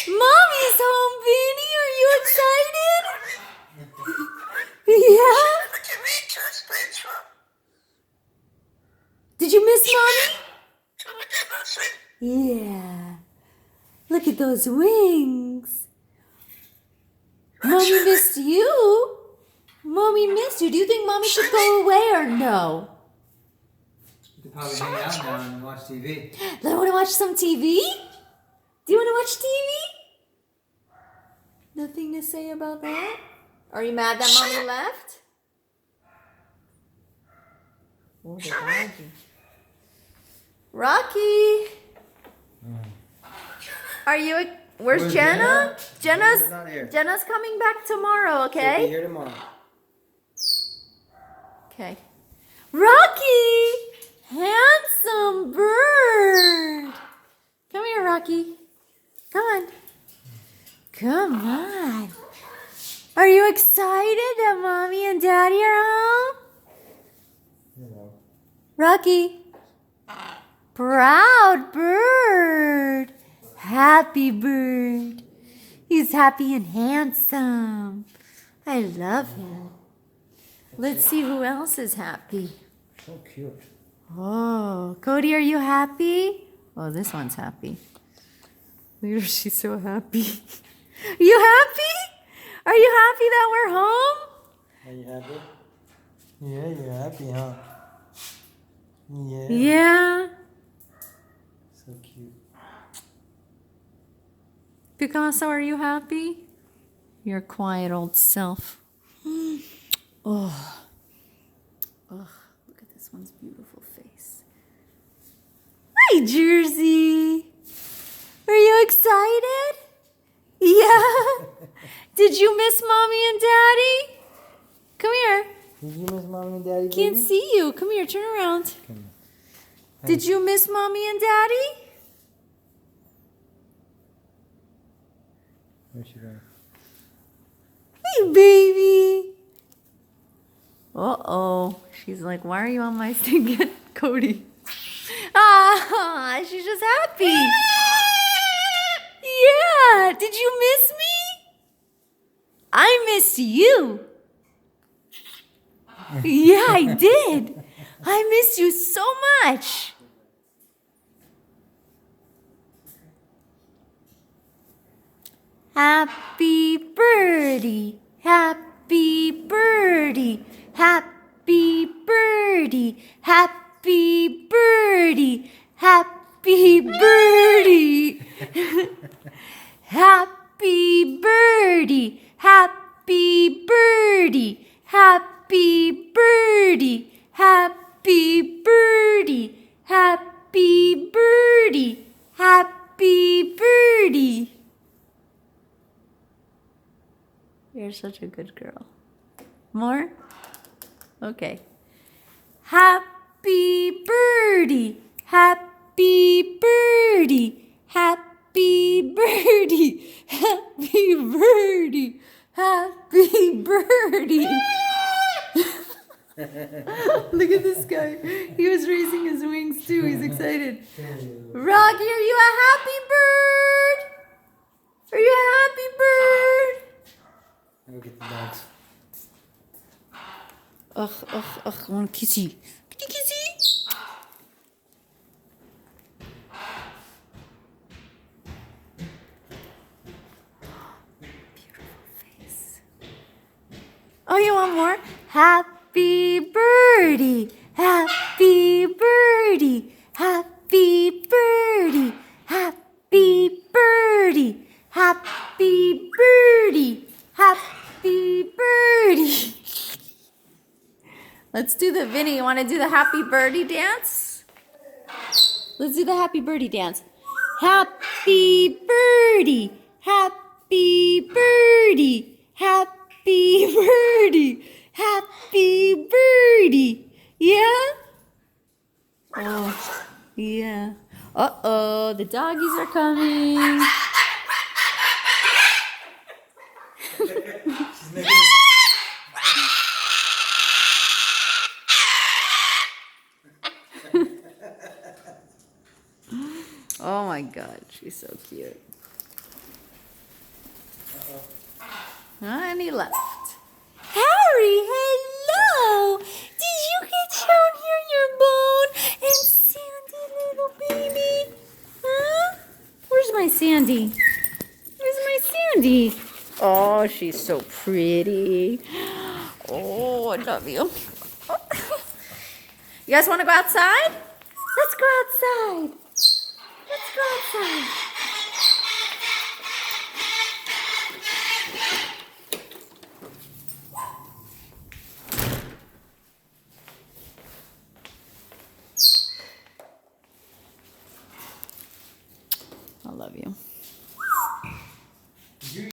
Mommy's home, Vinny. Are you excited? Yeah? Did you miss Mommy? Yeah. Look at those wings. Mommy missed you. Mommy missed you. Do you think Mommy should go away or no? You could probably hang out now and watch TV. I want to watch some TV? Do you want to watch TV? Nothing to say about that? Are you mad that Mommy left? Oh, they're arguing. Rocky! Are you... Where's Jenna? Jenna's not here. Jenna's coming back tomorrow, okay? She'll be here tomorrow. Okay. Rocky! Handsome bird! Come here, Rocky. Come on. Come on. Are you excited that Mommy and Daddy are home? Hello. Rocky. Proud bird. Happy bird. He's happy and handsome. I love him. Let's see who else is happy. So cute. Oh, Cody, are you happy? Oh, this one's happy. Look at her, she's so happy. Are you happy? Are you happy that we're home? Are you happy? Yeah, you're happy, huh? Yeah. Yeah. So cute. Picasso, are you happy? Your quiet old self. Oh. Oh, look at this one's beautiful face. Hi, Jersey. Are you excited? Yeah. Did you miss Mommy and Daddy? Come here. Did you miss Mommy and Daddy? Can't see you. Come here, turn around. Come here. Did you miss Mommy and Daddy? Where's she going? Hey, baby. Uh-oh. She's like, why are you on my stick? Get Cody. Ah, she's just happy. Yeah. Did you miss me? I missed you. Yeah, I did. I missed you so much. Happy birdie, happy birdie, happy birdie, happy birdie, happy birdie. Happy birdie, happy birdie, happy birdie, happy birdie, happy birdie, happy birdie. You're such a good girl. More? Okay. Happy birdie, happy birdie, happy birdie, happy birdie, happy birdie. Look at this guy. He was raising his wings too. He's excited. Rocky, are you a happy bird? Are you a happy bird? I'll go get the dogs. Ugh, I want a kissy. Kitty kissy. Beautiful face. Oh, you want more? Happy birdie, happy birdie, happy birdie, happy birdie, happy birdie, happy birdie. Let's do the Vinny. You want to do the happy birdie dance? Let's do the happy birdie dance. Happy birdie, happy birdie, happy birdie, happy birdie. Yeah? Oh, yeah. Uh-oh, the doggies are coming. She's making Oh my God, she's so cute. And he left. Harry, hello! Did you get shown here your bone? And Sandy, little baby? Huh? Where's my Sandy? Where's my Sandy? Oh, she's so pretty. Oh, I love you. You guys want to go outside? Let's go outside. Let's go outside. I love you.